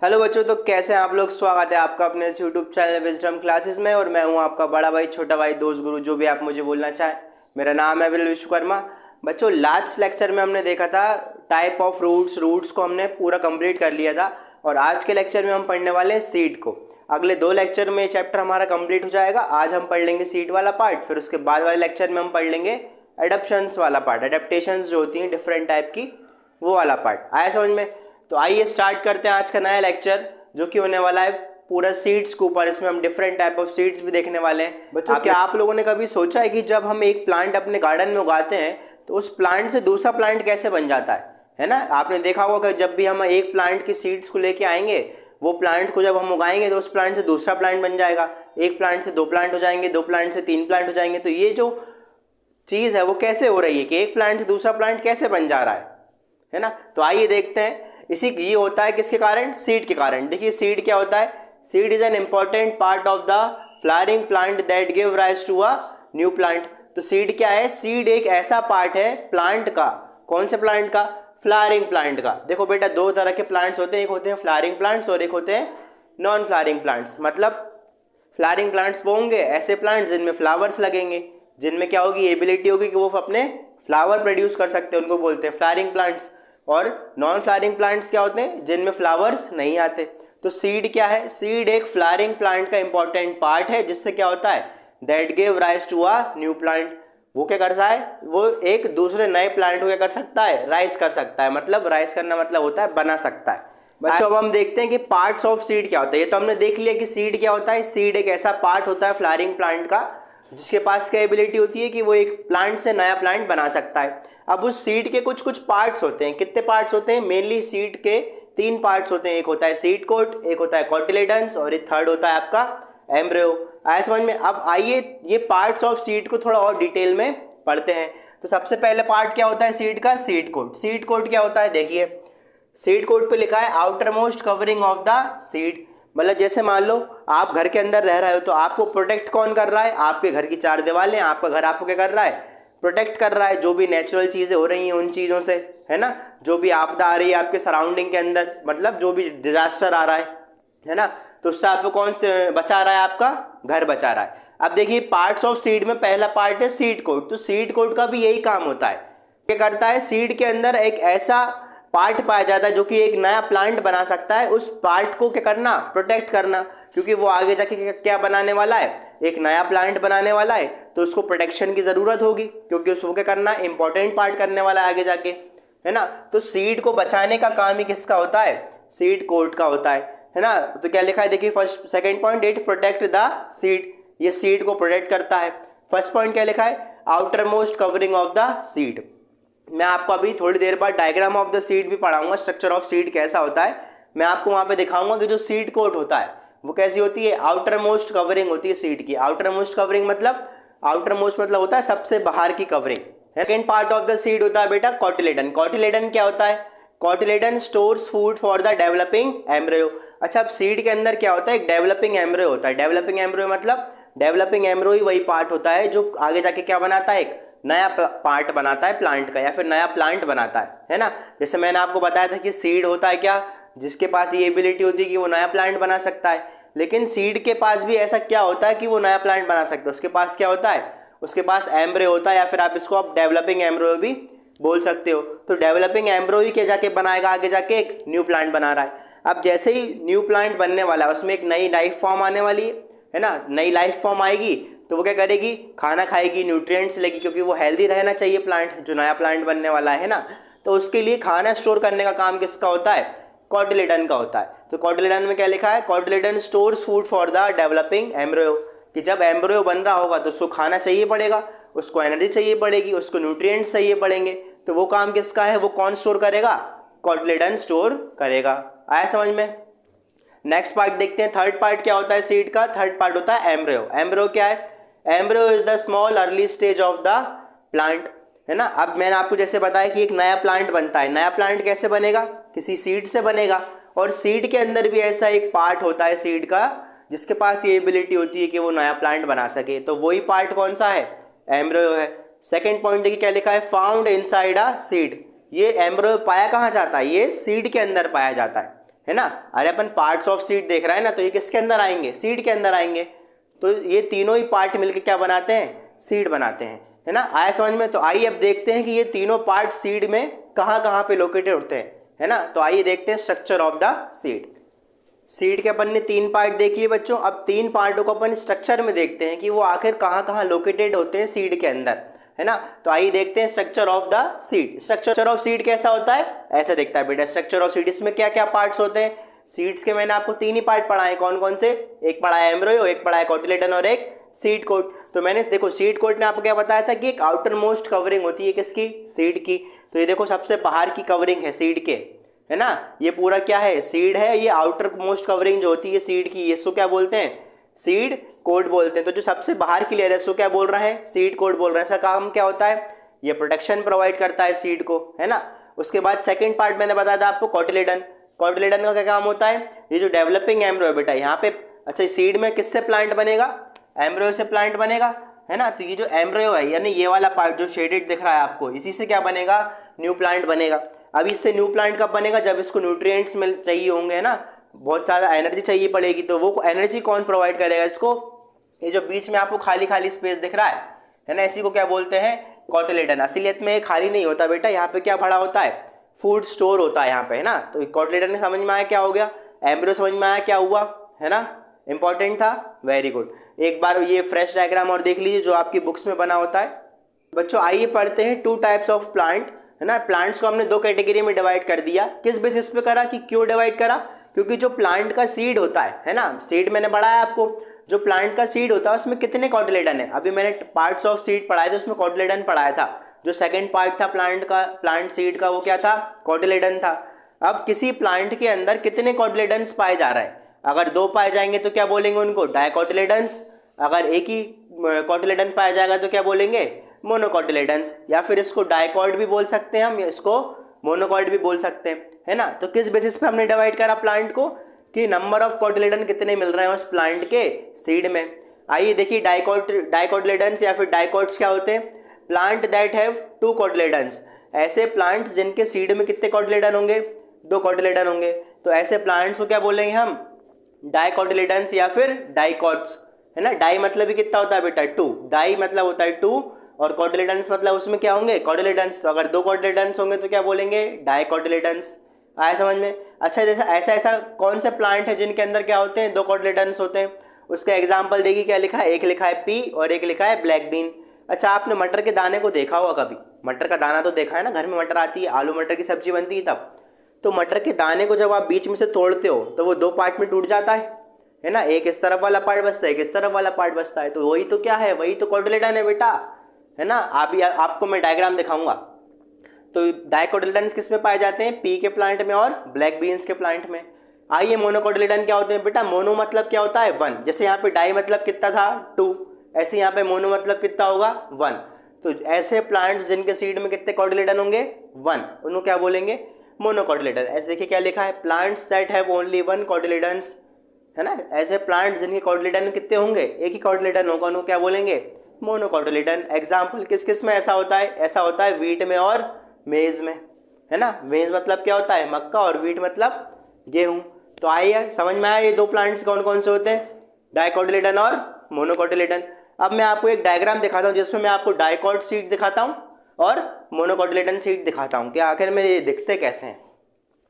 Hello बच्चों, तो कैसे हैं आप लोग। स्वागत है आपका अपने इस यूट्यूब चैनल विजडम क्लासेस में। और मैं हूं आपका बड़ा भाई, छोटा भाई, दोस्त, गुरु, जो भी आप मुझे बोलना चाहें। मेरा नाम है विल विश्वकर्मा। बच्चों, लास्ट लेक्चर में हमने देखा था टाइप ऑफ रूट्स को हमने पूरा कंप्लीट कर लिया था। और आज के लेक्चर में हम पढ़ने वाले हैं सीड को। अगले 2 लेक्चर में ये चैप्टर हमारा कंप्लीट हो जाएगा। आज हम पढ़ लेंगे सीड वाला पार्ट, फिर उसके बाद वाले लेक्चर में हम पढ़ लेंगे एडप्शंस वाला पार्ट, एडेप्टेशंस जो होती हैं डिफरेंट टाइप की, वो वाला पार्ट। आया समझ में? तो आइए स्टार्ट करते हैं आज का नया लेक्चर, जो कि होने वाला है पूरा सीड्स के ऊपर। इसमें हम डिफरेंट टाइप ऑफ सीड्स भी देखने वाले हैं। बच्चों, क्या आप लोगों ने कभी सोचा है कि जब हम एक प्लांट अपने गार्डन में उगाते हैं तो उस प्लांट से दूसरा प्लांट कैसे बन जाता है ना? आपने देखा होगा कि जब भी हम एक प्लांट की सीड्स को लेके आएंगे, वो प्लांट को जब हम उगाएंगे तो उस प्लांट से दूसरा प्लांट बन जाएगा। एक प्लांट से 2 प्लांट हो जाएंगे, 2 प्लांट से 3 प्लांट हो जाएंगे। तो ये जो चीज़ है वो कैसे हो रही है कि एक प्लांट से दूसरा प्लांट कैसे बन जा रहा है ना? तो आइए देखते हैं। ये होता है किसके कारण? सीड के कारण। देखिए, सीड क्या होता है? Seed is an important part of the flowering plant that give rise to a new plant. तो सीड क्या है? सीड एक ऐसा पार्ट है प्लांट का। कौन से प्लांट का? फ्लावरिंग प्लांट का। देखो बेटा, 2 तरह के प्लांट्स होते हैं, एक होते हैं फ्लावरिंग प्लांट्स और एक होते हैं नॉन फ्लावरिंग प्लांट्स। मतलब फ्लावरिंग प्लांट्स वो होंगे ऐसे प्लांट्स जिनमें फ्लावर्स लगेंगे, जिनमें क्या होगी, एबिलिटी होगी कि वो अपने फ्लावर प्रोड्यूस कर सकते हैं, उनको बोलते हैं फ्लावरिंग प्लांट्स। और नॉन फ्लावरिंग प्लांट्स क्या होते हैं? जिनमें फ्लावर्स नहीं आते। तो सीड क्या है? सीड एक फ्लावरिंग प्लांट का इंपॉर्टेंट पार्ट है, जिससे क्या होता है, that give rise to a new plant. वो क्या करता है? वो एक दूसरे नए प्लांट को क्या कर सकता है? राइज कर सकता है। मतलब राइज करना मतलब होता है बना सकता है। बच्चों, अब हम देखते हैं कि पार्ट्स ऑफ सीड क्या होता है। ये तो हमने देख लिया कि सीड क्या होता है। सीड एक ऐसा पार्ट होता है फ्लावरिंग प्लांट का जिसके पास क्या एबिलिटी होती है कि वो एक प्लांट से नया प्लांट बना सकता है। अब उस सीड के कुछ कुछ पार्ट्स होते हैं। कितने पार्ट्स होते हैं? मेनली सीड के 3 पार्ट्स होते हैं। एक होता है सीड कोट, एक होता है कॉटिलेडन्स और एक थर्ड होता है आपका एम्ब्रियो। आया समझ में? अब आइए ये पार्ट्स ऑफ सीड को थोड़ा और डिटेल में पढ़ते हैं। तो सबसे पहले पार्ट क्या होता है सीड का? Seed coat. सीड कोट क्या होता है? देखिए, सीड कोट पे लिखा है outer most covering of the seed. मतलब जैसे मान लो आप घर के अंदर रह रहे हो, तो आपको प्रोटेक्ट कौन कर रहा है? आपके घर की 4 दीवारें, आपका घर आपको क्या कर रहा है? प्रोटेक्ट कर रहा है। जो भी नेचुरल चीज़ें हो रही हैं उन चीज़ों से, है ना? जो भी आपदा आ रही है आपके सराउंडिंग के अंदर, मतलब जो भी डिजास्टर आ रहा है ना, तो उससे आपको कौन से बचा रहा है? आपका घर बचा रहा है। अब देखिए, पार्ट्स ऑफ सीड में पहला पार्ट है सीड कोट। तो सीड कोट का भी यही काम होता है। क्या करता है? सीड के अंदर एक ऐसा पार्ट पाया जाता है जो कि एक नया प्लांट बना सकता है। उस पार्ट को क्या करना? प्रोटेक्ट करना, क्योंकि वो आगे जाके क्या बनाने वाला है? एक नया प्लांट बनाने वाला है। तो उसको प्रोटेक्शन की जरूरत होगी, क्योंकि उसको क्या करना? इंपॉर्टेंट पार्ट करने वाला है आगे जाके, है ना? तो सीड को बचाने का काम ही किसका होता है? सीड कोट का होता है ना? तो क्या लिखा है? देखिए, first second point, it protect the seed. ये सीड को प्रोटेक्ट करता है। फर्स्ट पॉइंट क्या लिखा है? Outer most covering of the seed. मैं आपको अभी थोड़ी देर बाद डायग्राम ऑफ द सीड भी पढ़ाऊंगा, स्ट्रक्चर ऑफ सीड कैसा होता है। मैं आपको वहां पे दिखाऊंगा कि जो सीड कोट होता है वो कैसी होती है? आउटर मोस्ट कवरिंग होती है सीड की। आउटर मोस्ट कवरिंग मतलब, आउटर मोस्ट मतलब होता है सबसे बाहर की covering. Second part of the seed होता है बेटा कॉटिलेडन। कॉटिलेडन क्या होता है? Cotyledon stores food for the developing embryo. अच्छा, अब सीड के अंदर क्या होता है? एक डेवलपिंग एम्ब्रियो होता है। डेवलपिंग एम्ब्रियो मतलब, डेवलपिंग एम्ब्रियो ही वही पार्ट होता है जो आगे जाके क्या बनाता है? एक नया पार्ट बनाता है प्लांट का, या फिर नया प्लांट बनाता है ना? जैसे मैंने आपको बताया था कि सीड होता है क्या? जिसके पास ये एबिलिटी होती है कि वो नया प्लांट बना सकता है। लेकिन सीड के पास भी ऐसा क्या होता है कि वो नया प्लांट बना सकता है? उसके पास क्या होता है? उसके पास एम्ब्रियो होता है, या फिर आप इसको आप डेवलपिंग एम्ब्रियो भी बोल सकते हो। तो डेवलपिंग एम्ब्रियो ही क्या जाके बनाएगा? आगे जाके एक न्यू प्लांट बना रहा है। अब जैसे ही न्यू प्लांट बनने वाला है, उसमें एक नई लाइफ फॉर्म आने वाली है ना? नई लाइफ फॉर्म आएगी तो वो क्या करेगी? खाना खाएगी, न्यूट्रिएंट्स लेगी, क्योंकि वो हेल्दी रहना चाहिए प्लांट, जो नया प्लांट बनने वाला है ना। तो उसके लिए खाना स्टोर करने का काम किसका होता है? कॉटिलेडन का होता है। तो कॉटिलेडन में क्या लिखा है? Cotyledon stores food for the developing embryo. कि जब एम्ब्रियो बन रहा होगा तो उसको खाना चाहिए पड़ेगा, उसको एनर्जी चाहिए पड़ेगी, उसको न्यूट्रिएंट्स चाहिए पड़ेंगे। तो वो काम किसका है? वो कौन स्टोर करेगा? कॉटिलेडन स्टोर करेगा। आया समझ में? नेक्स्ट पार्ट देखते हैं। थर्ड पार्ट क्या होता है सीड का? थर्ड पार्ट होता है एम्ब्रियो। एम्ब्रियो क्या है? Embryo is the small early stage of the plant, है ना? अब मैंने आपको जैसे बताया कि एक नया प्लांट बनता है। नया प्लांट कैसे बनेगा? किसी सीड से बनेगा। और सीड के अंदर भी ऐसा एक पार्ट होता है सीड का, जिसके पास ये एबिलिटी होती है कि वो नया प्लांट बना सके। तो वही पार्ट कौन सा है? एम्ब्रियो है। सेकेंड पॉइंट देखिए क्या लिखा है? Found inside a seed. ये एम्ब्रियो पाया कहाँ जाता है? ये सीड के अंदर पाया जाता है। है ना। अरे अपन पार्ट्स ऑफ सीड देख रहा है ना, तो ये किसके अंदर आएंगे, सीड के अंदर आएंगे। तो ये तीनों ही पार्ट मिलके क्या बनाते हैं, सीड बनाते हैं, है ना। आया समझ में। तो आइए अब देखते हैं कि ये तीनों पार्ट सीड में कहाँ कहाँ पे लोकेटेड होते हैं, है ना। तो आइए देखते हैं structure of the seed. Seed के अपन ने 3 पार्ट देख लिए बच्चों। अब 3 पार्टों को अपन स्ट्रक्चर में देखते हैं कि वो आखिर कहाँ कहाँ लोकेटेड होते हैं सीड के अंदर, है ना। तो आइए देखते हैं structure of the seed. Structure of seed कैसा होता है, ऐसा दिखता है बेटा स्ट्रक्चर ऑफ सीड। इसमें क्या क्या पार्ट्स होते हैं, सीड्स के मैंने आपको 3 ही पार्ट पढ़ाए। कौन कौन से, एक पढ़ा है एम्ब्रियो, एक पढ़ा है कोटिलेडन और एक सीड कोट। तो मैंने देखो सीड कोट ने आपको क्या बताया था कि एक आउटर मोस्ट कवरिंग होती है किसकी, सीड की। तो ये देखो सबसे बाहर की कवरिंग है सीड के, है ना। ये पूरा क्या है, सीड है। ये आउटर मोस्ट कवरिंग जो होती है सीड की, ये इसको क्या बोलते हैं, सीड कोट बोलते हैं। तो जो सबसे बाहर की लेयर है इसको क्या बोल रहे हैं, सीड कोट बोल रहे हैं। इसका काम क्या होता है, ये प्रोटेक्शन प्रोवाइड करता है सीड को, है ना। उसके बाद सेकंड पार्ट मैंने बताया था आपको कोटिलेडन। कोटिलेडन का क्या काम होता है, ये जो डेवलपिंग एम्ब्रियो है बेटा यहाँ पे, अच्छा सीड में किससे प्लांट बनेगा, एम्ब्रियो से प्लांट बनेगा, है ना। तो ये जो एम्ब्रियो है यानी ये वाला पार्ट जो शेडेड दिख रहा है आपको, इसी से क्या बनेगा, न्यू प्लांट बनेगा। अब इससे न्यू प्लांट कब बनेगा, जब इसको न्यूट्रिएंट्स मिल चाहिए होंगे, है ना, बहुत ज़्यादा एनर्जी चाहिए पड़ेगी। तो वो एनर्जी कौन प्रोवाइड करेगा इसको, ये जो बीच में आपको खाली खाली स्पेस दिख रहा है ना, इसी को क्या बोलते हैं, कोटिलेडन। असलियत में खाली नहीं होता बेटा, यहाँ पे क्या भरा होता है, फूड स्टोर होता है यहाँ पे, है ना। तो कोटिलेडन समझ में आया क्या हो गया, एम्ब्रियो समझ में आया क्या हुआ, है ना, इंपॉर्टेंट था, वेरी गुड। एक बार ये फ्रेश डायग्राम और देख लीजिए जो आपकी बुक्स में बना होता है। बच्चों आइए पढ़ते हैं 2 टाइप्स ऑफ प्लांट, है ना। प्लांट्स को हमने 2 कैटेगरी में डिवाइड कर दिया। किस बेसिस पे करा, कि क्यों डिवाइड करा, क्योंकि जो प्लांट का सीड होता है ना, सीड मैंने पढ़ाया आपको, जो प्लांट का सीड होता है उसमें कितने कोटिलेडन है। अभी मैंने पार्ट्स ऑफ सीड पढ़ाए थे, उसमें कोटिलेडन पढ़ाया था। जो सेकंड पार्ट था प्लांट का, प्लांट सीड का, वो क्या था, कोटिलेडन था। अब किसी प्लांट के अंदर कितने कोटिलेडन्स पाए जा रहे हैं, अगर 2 पाए जाएंगे तो क्या बोलेंगे उनको, डाइकोटिलेडन्स। अगर एक ही कोटिलेडन पाया जाएगा तो क्या बोलेंगे, मोनोकोटिलेडन्स। या फिर इसको डाइकॉट भी बोल सकते हैं हम, इसको मोनोकॉट भी बोल सकते हैं, है ना। तो किस बेसिस पे हमने डिवाइड करा प्लांट को, कि नंबर ऑफ कोटिलेडन कितने मिल रहे हैं उस प्लांट के सीड में। आइए देखिए डाइकोटिलेडन्स या फिर डाइकॉट्स क्या होते हैं, प्लांट दैट हैव 2 कोटिलेडन्स। ऐसे प्लांट्स जिनके सीड में कितने कोटिलेडन होंगे, 2 कोटिलेडन होंगे। तो ऐसे प्लांट्स को क्या बोलेंगे हम, डाइकोटिलेडन्स या फिर डाइकॉट्स, है ना। डाई मतलब भी कितना होता है बेटा, 2, डाई मतलब होता है 2, और कोटिलेडन्स मतलब उसमें क्या होंगे, कोटिलेडन्स। तो अगर 2 कोटिलेडन्स होंगे तो क्या बोलेंगे, डाइकोटिलेडन्स। आया समझ में। अच्छा जैसा ऐसा कौन से प्लांट है जिनके अंदर क्या होते हैं, 2 कोटिलेडन्स होते हैं। उसका एग्जाम्पल देखिए क्या लिखा है, एक लिखा है पी और एक लिखा है ब्लैक बीन। अच्छा आपने मटर के दाने को देखा होगा कभी, मटर का दाना तो देखा है ना, घर में मटर आती है, आलू मटर की सब्जी बनती है तब। तो मटर के दाने को जब आप बीच में से तोड़ते हो तो वो 2 पार्ट में टूट जाता है ना। एक इस तरफ वाला पार्ट बचता है, एक इस तरफ वाला पार्ट बचता है। तो वही तो क्या है, वही तो कोटिलेडन है बेटा, है ना। आपको मैं डायग्राम दिखाऊंगा। तो डाइकोटिलेडन्स किस में पाए जाते हैं, पी के प्लांट में और ब्लैक बीन्स के प्लांट में। आइए मोनोकोटिलेडन क्या होते हैं बेटा, मोनो मतलब क्या होता है, 1। जैसे यहाँ पे डाई मतलब कितना था, 2, ऐसे यहाँ पे मोनो मतलब कितना होगा, 1। तो ऐसे प्लांट्स जिनके सीड में कितने कोटिलेडन होंगे, 1, उनको क्या बोलेंगे, मोनोकोटिलेडन। ऐसे देखिए क्या लिखा है, plants that have only 1 cotyledons, है ना। ऐसे प्लांट्स जिनके कोटिलेडन कितने होंगे, एक ही कोटिलेडन होगा, उनको क्या बोलेंगे, मोनोकोटिलेडन। एग्जाम्पल किस किस में ऐसा होता है, ऐसा होता है व्हीट में और मेज में, है ना। मेज मतलब क्या होता है, मक्का, और व्हीट मतलब गेहूं। तो आइए समझ में आया ये 2 प्लांट्स कौन कौन से होते हैं, डाइकोटिलेडन और मोनोकोटिलेडन। अब मैं आपको एक डायग्राम दिखाता हूँ जिसमें मैं आपको डाइकॉट सीड दिखाता हूँ और मोनोकोटिलेडन सीड दिखाता हूँ कि आखिर में ये दिखते कैसे हैं।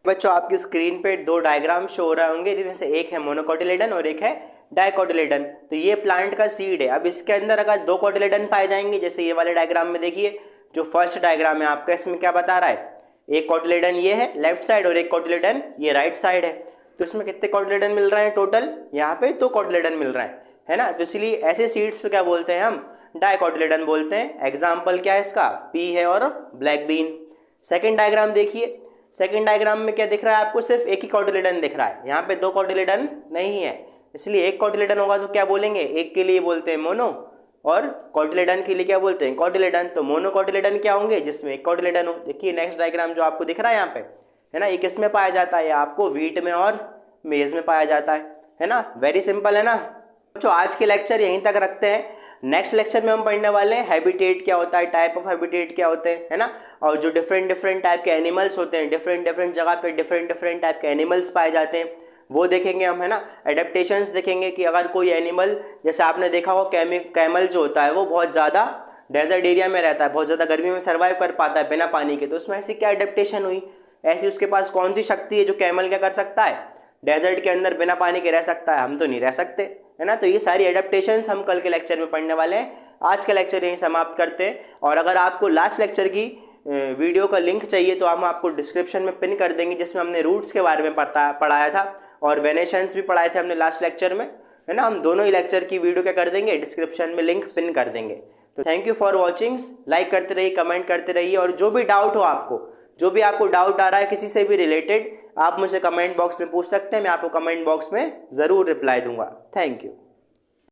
बच्चों आपकी स्क्रीन पे 2 डायग्राम शो हो रहे होंगे, जिसमें से एक है मोनोकोटिलेडन और एक है डाइकोटिलेडन। तो ये प्लांट का सीड है। अब इसके अंदर अगर 2 कोटिलेडन पाए जाएंगे, जैसे ये वाले डायग्राम में देखिए, जो फर्स्ट डायग्राम है आपका, इसमें क्या बता रहा है, एक कोटिलेडन ये है लेफ्ट साइड और एक कोटिलेडन ये राइट साइड है। तो इसमें कितने कोटिलेडन मिल रहे हैं टोटल, यहाँ पे 2 कोटिलेडन मिल रहे हैं, है ना। तो इसलिए ऐसे सीड्स को क्या बोलते हैं हम, डाइकोटिलेडन बोलते हैं। एग्जाम्पल क्या है इसका, पी है और ब्लैक बीन। सेकेंड डायग्राम देखिए, सेकेंड डायग्राम में क्या दिख रहा है आपको, सिर्फ एक ही कोटिलेडन दिख रहा है, यहाँ पे 2 कोटिलेडन नहीं है। इसलिए एक कोटिलेडन होगा तो क्या बोलेंगे, एक के लिए बोलते हैं मोनो और कोटिलेडन के लिए क्या बोलते हैं, कोटिलेडन। तो मोनोकोटिलेडन क्या होंगे, जिसमें एक कोटिलेडन हो। देखिए नेक्स्ट डायग्राम जो आपको दिख रहा है यहाँ पे, है ना, ये किस में पाया जाता है, आपको व्हीट में और मेज में पाया जाता है ना। वेरी सिंपल है ना। तो आज के लेक्चर यहीं तक रखते हैं। नेक्स्ट लेक्चर में हम पढ़ने वाले हैं हैबिटेट क्या होता है, टाइप ऑफ हैबिटेट क्या होते हैं, है ना, और जो डिफरेंट डिफरेंट टाइप के एनिमल्स होते हैं, डिफरेंट डिफरेंट जगह पे डिफरेंट डिफरेंट टाइप के एनिमल्स पाए जाते हैं, वो देखेंगे हम, है ना। एडेप्टेशंस देखेंगे कि अगर कोई एनिमल, जैसे आपने देखा हो कैमल जो होता है वो बहुत ज़्यादा डेजर्ट एरिया में रहता है, बहुत ज़्यादा गर्मी में सर्वाइव कर पाता है बिना पानी के, तो उसमें ऐसी क्या एडेप्टेशन हुई, ऐसी उसके पास कौन सी शक्ति है जो कैमल क्या कर सकता है, डेजर्ट के अंदर बिना पानी के रह सकता है, हम तो नहीं रह सकते, है ना। तो ये सारी एडेप्टेशंस हम कल के लेक्चर में पढ़ने वाले हैं। आज का लेक्चर यहीं समाप्त करते हैं, और अगर आपको लास्ट लेक्चर की वीडियो का लिंक चाहिए तो हम आपको डिस्क्रिप्शन में पिन कर देंगे, जिसमें हमने रूट्स के बारे में पढ़ाया था और वेनेशंस भी पढ़ाए थे हमने लास्ट लेक्चर में, है ना। हम दोनों ही लेक्चर की वीडियो क्या कर देंगे, डिस्क्रिप्शन में लिंक पिन कर देंगे। तो thank you for watching, like करते रहिए, कमेंट करते रहिए, और जो भी डाउट हो आपको, जो भी आपको डाउट आ रहा है किसी से भी रिलेटेड, आप मुझे कमेंट बॉक्स में पूछ सकते हैं, मैं आपको कमेंट बॉक्स में ज़रूर रिप्लाई दूंगा। Thank you.